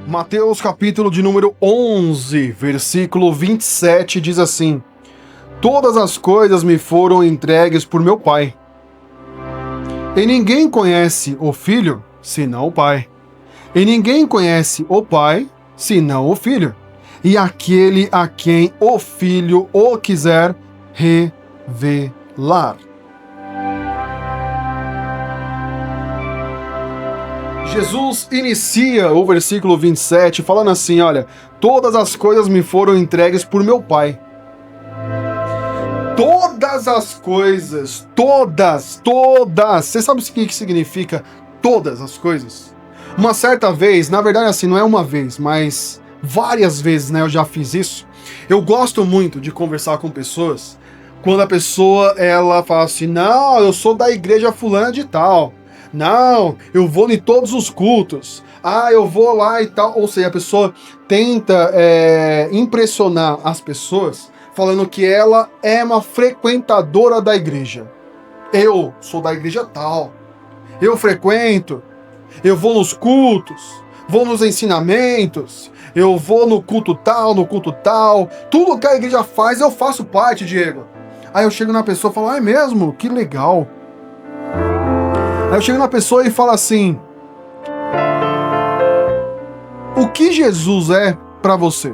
Mateus capítulo de número 11, versículo 27 diz assim: Todas as coisas me foram entregues por meu Pai. E ninguém conhece o Filho, senão o Pai. E ninguém conhece o Pai, senão o Filho. E aquele a quem o Filho o quiser revelar. Jesus inicia o versículo 27 falando assim, olha, todas as coisas me foram entregues por meu Pai. Todas as coisas, todas. Você sabe o que significa todas as coisas? Uma certa vez, na verdade assim, não é uma vez, mas várias vezes, né, eu já fiz isso. Eu gosto muito de conversar com pessoas quando a pessoa, ela fala assim, não, eu sou da igreja fulana de tal. Não, eu vou em todos os cultos. Ah, eu vou lá e tal. Ou seja, a pessoa tenta impressionar as pessoas falando que ela é uma frequentadora da igreja. Eu sou da igreja tal. Eu frequento. Eu vou nos cultos. Vou nos ensinamentos. Eu vou no culto tal, no culto tal. Tudo que a igreja faz, eu faço parte, Diego. Aí eu chego na pessoa e falo, ah, é mesmo? Que legal. Aí eu chego na pessoa e falo assim, o que Jesus é para você?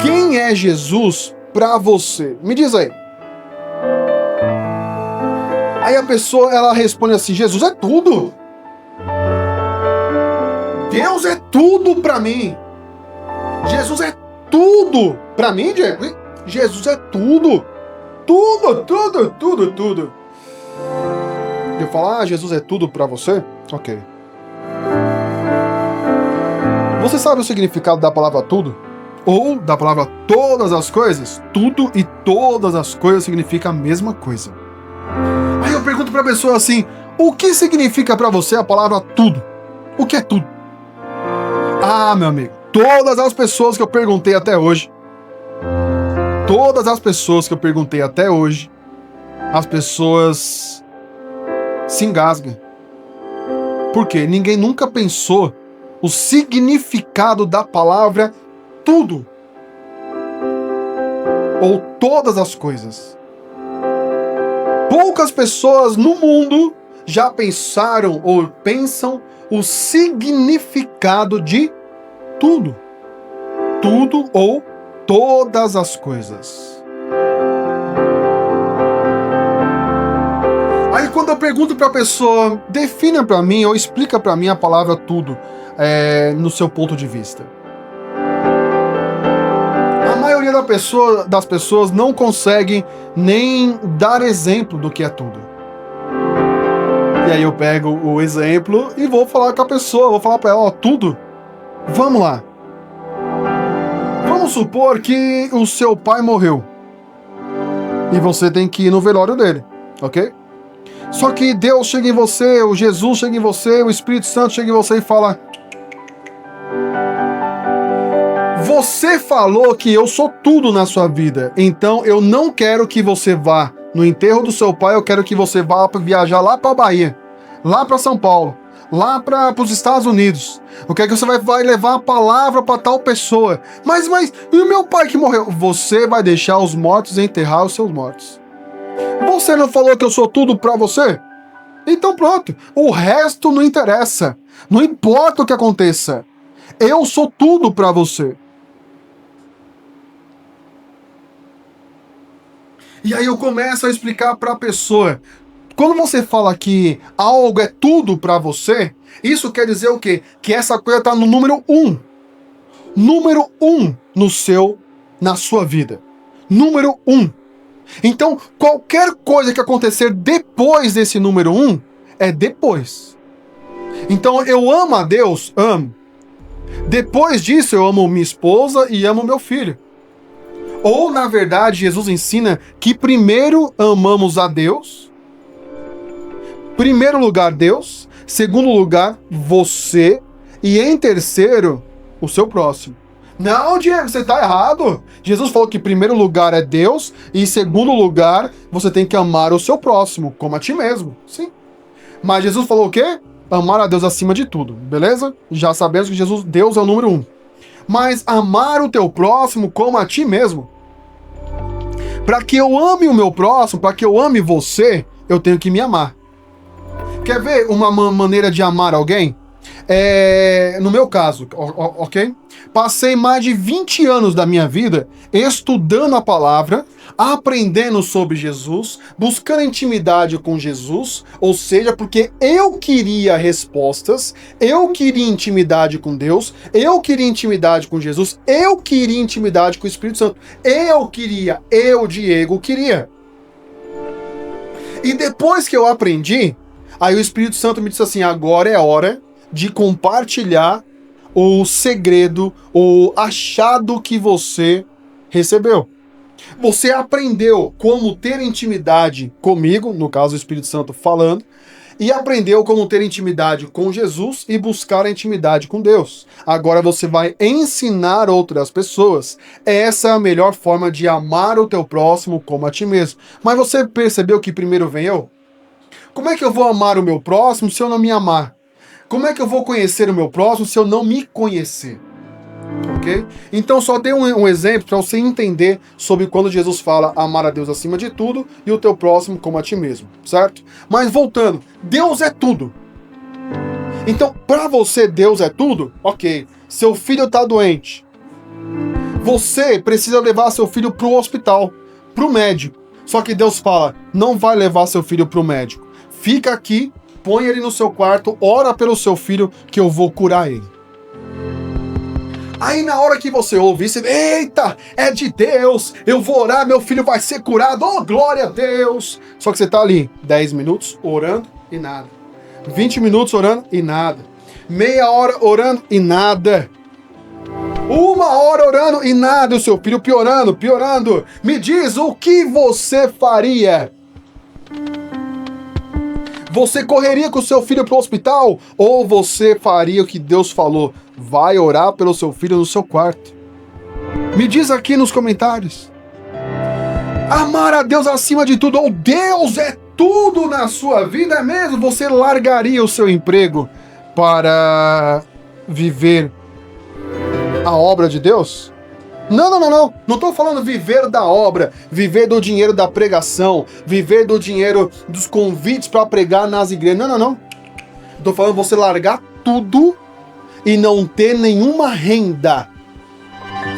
Quem é Jesus para você? Me diz aí. Aí a pessoa, ela responde assim, Jesus é tudo. Deus é tudo para mim. Jesus é tudo para mim, Diego. Jesus é tudo. Tudo. Eu falo, Jesus é tudo pra você? Ok. Você sabe o significado da palavra tudo? Ou da palavra todas as coisas? Tudo e todas as coisas significa a mesma coisa. Aí eu pergunto pra pessoa assim, o que significa pra você a palavra tudo? O que é tudo? Ah, meu amigo, todas as pessoas que eu perguntei até hoje, as pessoas se engasgam. Por quê? Ninguém nunca pensou o significado da palavra tudo. Ou todas as coisas. Poucas pessoas no mundo já pensaram ou pensam o significado de tudo. Tudo ou todas as coisas. Aí quando eu pergunto para a pessoa, defina para mim ou explica para mim a palavra tudo no seu ponto de vista. A maioria das pessoas não consegue nem dar exemplo do que é tudo. E aí eu pego o exemplo e vou falar com a pessoa, vou falar para ela, ó, tudo. Vamos lá. Vamos supor que o seu pai morreu. E você tem que ir no velório dele, ok? Só que Deus chega em você, o Jesus chega em você, o Espírito Santo chega em você e fala: você falou que eu sou tudo na sua vida, então eu não quero que você vá no enterro do seu pai, eu quero que você vá viajar lá para a Bahia, lá para São Paulo, lá para os Estados Unidos. Eu quero que você vai levar a palavra para tal pessoa. Mas e o meu pai que morreu? Você vai deixar os mortos enterrar os seus mortos. Você não falou que eu sou tudo pra você? Então pronto, o resto não interessa. Não importa o que aconteça. Eu sou tudo pra você. E aí eu começo a explicar pra pessoa. Quando você fala que algo é tudo pra você, isso quer dizer o quê? Que essa coisa tá no número 1. Número 1 na sua vida. Número 1. Então, qualquer coisa que acontecer depois desse número 1, é depois. Então, eu amo a Deus? Amo. Depois disso, eu amo minha esposa e amo meu filho. Ou, na verdade, Jesus ensina que primeiro amamos a Deus, primeiro lugar Deus, segundo lugar você, e em terceiro, o seu próximo. Não, Diego, você está errado. Jesus falou que primeiro lugar é Deus e em segundo lugar você tem que amar o seu próximo, como a ti mesmo. Sim. Mas Jesus falou o quê? amar a Deus acima de tudo, beleza? Já sabemos que Deus é o número 1. Mas amar o teu próximo como a ti mesmo. Para que eu ame o meu próximo, para que eu ame você, eu tenho que me amar. Quer ver uma maneira de amar alguém? No meu caso, ok? Passei mais de 20 anos da minha vida estudando a palavra, aprendendo sobre Jesus, buscando intimidade com Jesus, ou seja, porque eu queria respostas, eu queria intimidade com Deus, eu queria intimidade com Jesus, eu queria intimidade com o Espírito Santo. Eu, Diego, queria. E depois que eu aprendi, aí o Espírito Santo me disse assim, agora é hora de compartilhar o segredo, o achado que você recebeu. Você aprendeu como ter intimidade comigo, no caso o Espírito Santo falando, e aprendeu como ter intimidade com Jesus e buscar a intimidade com Deus. Agora você vai ensinar outras pessoas. Essa é a melhor forma de amar o teu próximo como a ti mesmo. Mas você percebeu que primeiro vem eu? Como é que eu vou amar o meu próximo se eu não me amar? Como é que eu vou conhecer o meu próximo se eu não me conhecer? Ok? Então só dei um exemplo para você entender sobre quando Jesus fala amar a Deus acima de tudo e o teu próximo como a ti mesmo, certo? Mas voltando, Deus é tudo. Então, para você Deus é tudo? Ok. Seu filho está doente. Você precisa levar seu filho para o hospital, para o médico. Só que Deus fala, não vai levar seu filho para o médico. Fica aqui, põe ele no seu quarto, ora pelo seu filho que eu vou curar ele. Aí na hora que você ouve isso, eita, é de Deus, eu vou orar, meu filho vai ser curado, oh glória a Deus. Só que você tá ali 10 minutos orando e nada. 20 minutos orando e nada. Meia hora orando e nada. 1 hora orando e nada, o seu filho piorando. Me diz o que você faria? Você correria com o seu filho para o hospital? Ou você faria o que Deus falou? Vai orar pelo seu filho no seu quarto. Me diz aqui nos comentários. Amar a Deus acima de tudo, ou Deus é tudo na sua vida, é mesmo? Você largaria o seu emprego para viver a obra de Deus? Não estou falando viver da obra, viver do dinheiro da pregação, viver do dinheiro dos convites para pregar nas igrejas. Não. Estou falando você largar tudo e não ter nenhuma renda.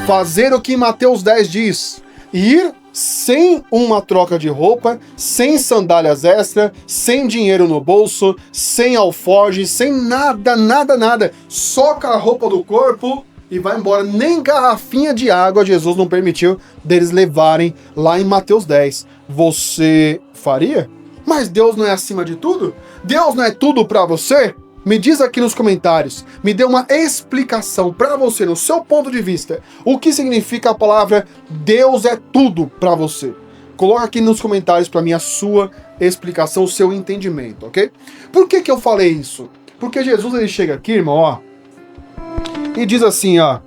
Fazer o que Mateus 10 diz. Ir sem uma troca de roupa, sem sandálias extra, sem dinheiro no bolso, sem alforje, sem nada. Só com a roupa do corpo e vai embora. Nem garrafinha de água Jesus não permitiu deles levarem lá em Mateus 10. Você faria? Mas Deus não é acima de tudo? Deus não é tudo pra você? Me diz aqui nos comentários, me dê uma explicação pra você, no seu ponto de vista, o que significa a palavra Deus é tudo pra você. Coloca aqui nos comentários pra mim a sua explicação, o seu entendimento, ok? Por que eu falei isso? Porque Jesus ele chega aqui, irmão, ó, e diz assim, ó: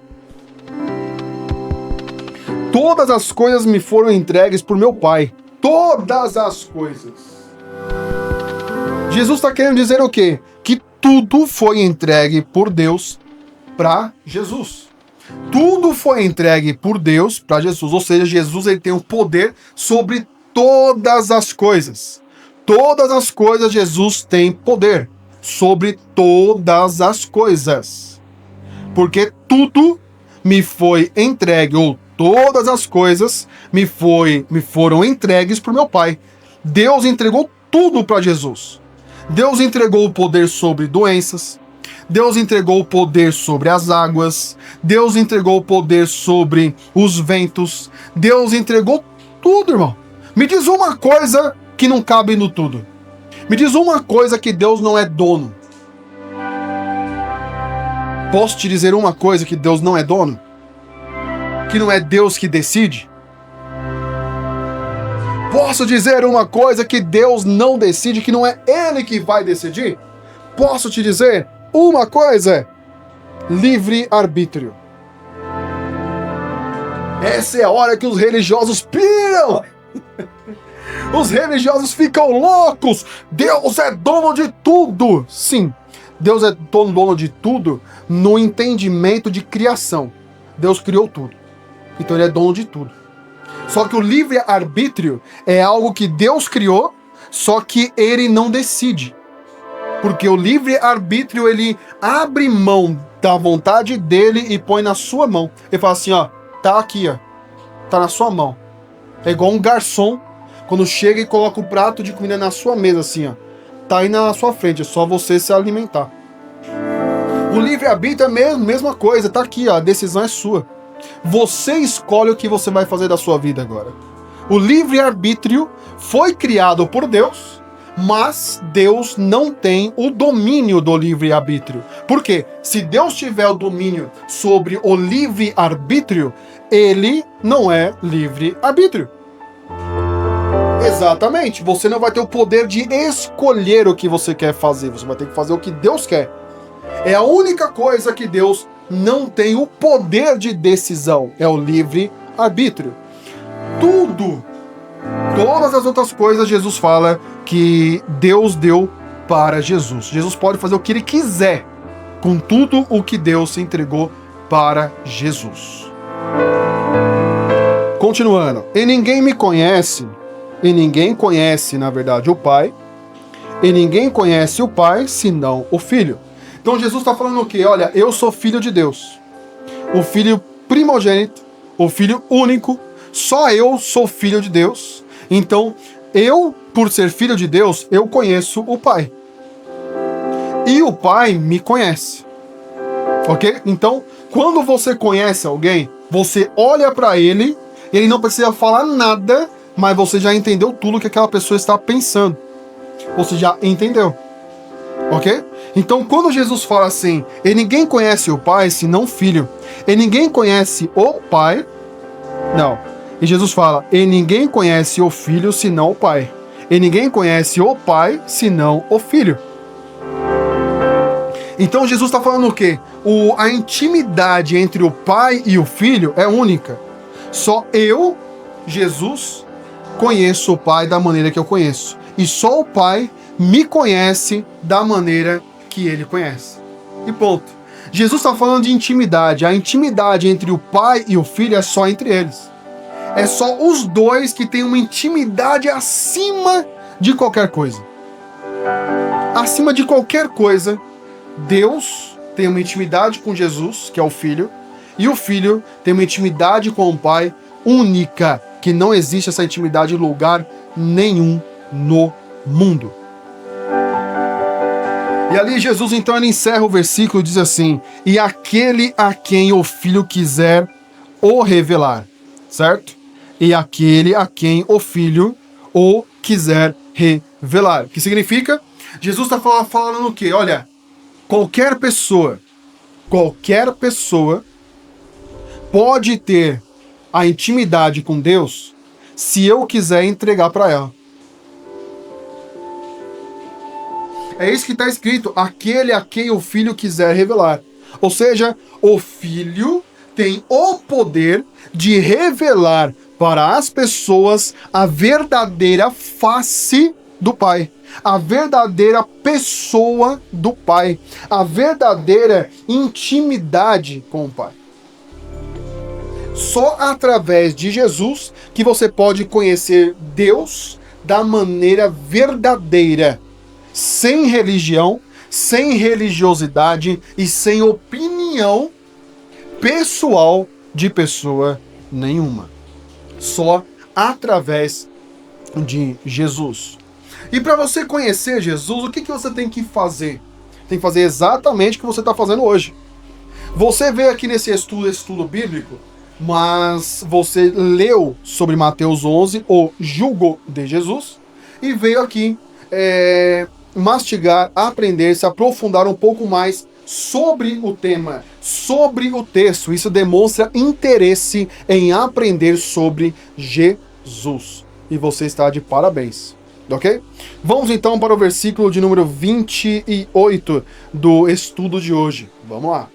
todas as coisas me foram entregues por meu Pai. Todas as coisas. Jesus está querendo dizer o quê? Que tudo foi entregue por Deus para Jesus. Tudo foi entregue por Deus para Jesus. Ou seja, Jesus ele tem o poder sobre todas as coisas. Todas as coisas Jesus tem poder sobre todas as coisas. Porque tudo me foi entregue, ou todas as coisas me foram entregues por meu Pai. Deus entregou tudo para Jesus. Deus entregou o poder sobre doenças. Deus entregou o poder sobre as águas. Deus entregou o poder sobre os ventos. Deus entregou tudo, irmão. Me diz uma coisa que não cabe no tudo. Me diz uma coisa que Deus não é dono. Posso te dizer uma coisa que Deus não é dono? Que não é Deus que decide? Posso dizer uma coisa que Deus não decide, que não é Ele que vai decidir? Posso te dizer uma coisa? Livre-arbítrio. Essa é a hora que os religiosos piram. Os religiosos ficam loucos. Deus é dono de tudo. Sim, Deus é dono de tudo no entendimento de criação. Deus criou tudo. Então ele é dono de tudo. Só que o livre-arbítrio é algo que Deus criou, só que ele não decide. Porque o livre-arbítrio, ele abre mão da vontade dele e põe na sua mão. Ele fala assim, ó, tá aqui, ó. Tá na sua mão. É igual um garçom, quando chega e coloca o prato de comida na sua mesa, assim, ó. Tá aí na sua frente, é só você se alimentar. O livre-arbítrio é a mesma coisa, tá aqui, ó. A decisão é sua. Você escolhe o que você vai fazer da sua vida agora. O livre-arbítrio foi criado por Deus, mas Deus não tem o domínio do livre-arbítrio. Por quê? Se Deus tiver o domínio sobre o livre-arbítrio, ele não é livre-arbítrio. Exatamente. Você não vai ter o poder de escolher o que você quer fazer. Você vai ter que fazer o que Deus quer. É a única coisa que Deus não tem o poder de decisão. É o livre-arbítrio. Todas as outras coisas, Jesus fala que Deus deu para Jesus. Jesus pode fazer o que ele quiser com tudo o que Deus entregou para Jesus. Continuando. E ninguém me conhece, e ninguém conhece, na verdade, o Pai, e ninguém conhece o Pai, senão o Filho. Então Jesus está falando o quê? Olha, eu sou filho de Deus. O filho primogênito, o filho único, só eu sou filho de Deus. Então, eu, por ser filho de Deus, eu conheço o Pai. E o Pai me conhece. Ok? Então, quando você conhece alguém, você olha para ele não precisa falar nada, mas você já entendeu tudo que aquela pessoa está pensando. Você já entendeu. Ok? Então, quando Jesus fala assim, e ninguém conhece o Pai, senão o Filho, e ninguém conhece o Pai, não. E Jesus fala, e ninguém conhece o Filho, senão o Pai. E ninguém conhece o Pai, senão o Filho. Então, Jesus está falando o quê? A intimidade entre o Pai e o Filho é única. Só eu, Jesus, conheço o Pai da maneira que eu conheço. E só o Pai me conhece da maneira que ele conhece. E ponto. Jesus está falando de intimidade. A intimidade entre o Pai e o Filho é só entre eles. É só os dois que têm uma intimidade acima de qualquer coisa. Acima de qualquer coisa, Deus tem uma intimidade com Jesus, que é o Filho, e o Filho tem uma intimidade com o Pai única, que não existe essa intimidade em lugar nenhum no mundo. E ali Jesus então ele encerra o versículo e diz assim, e aquele a quem o Filho quiser o revelar, certo? E aquele a quem o Filho o quiser revelar. O que significa? Jesus está falando o quê? Olha, qualquer pessoa pode ter a intimidade com Deus se eu quiser entregar para ela. É isso que está escrito, aquele a quem o Filho quiser revelar. Ou seja, o Filho tem o poder de revelar para as pessoas a verdadeira face do Pai, a verdadeira pessoa do Pai, a verdadeira intimidade com o Pai. Só através de Jesus que você pode conhecer Deus da maneira verdadeira, sem religião, sem religiosidade e sem opinião pessoal de pessoa nenhuma. Só através de Jesus. E para você conhecer Jesus, o que você tem que fazer? Tem que fazer exatamente o que você está fazendo hoje. Você veio aqui nesse estudo bíblico, mas você leu sobre Mateus 11, o jugo de Jesus, e veio aqui mastigar, aprender, se aprofundar um pouco mais sobre o tema, sobre o texto. Isso demonstra interesse em aprender sobre Jesus. E você está de parabéns, ok? Vamos então para o versículo de número 28 do estudo de hoje. Vamos lá.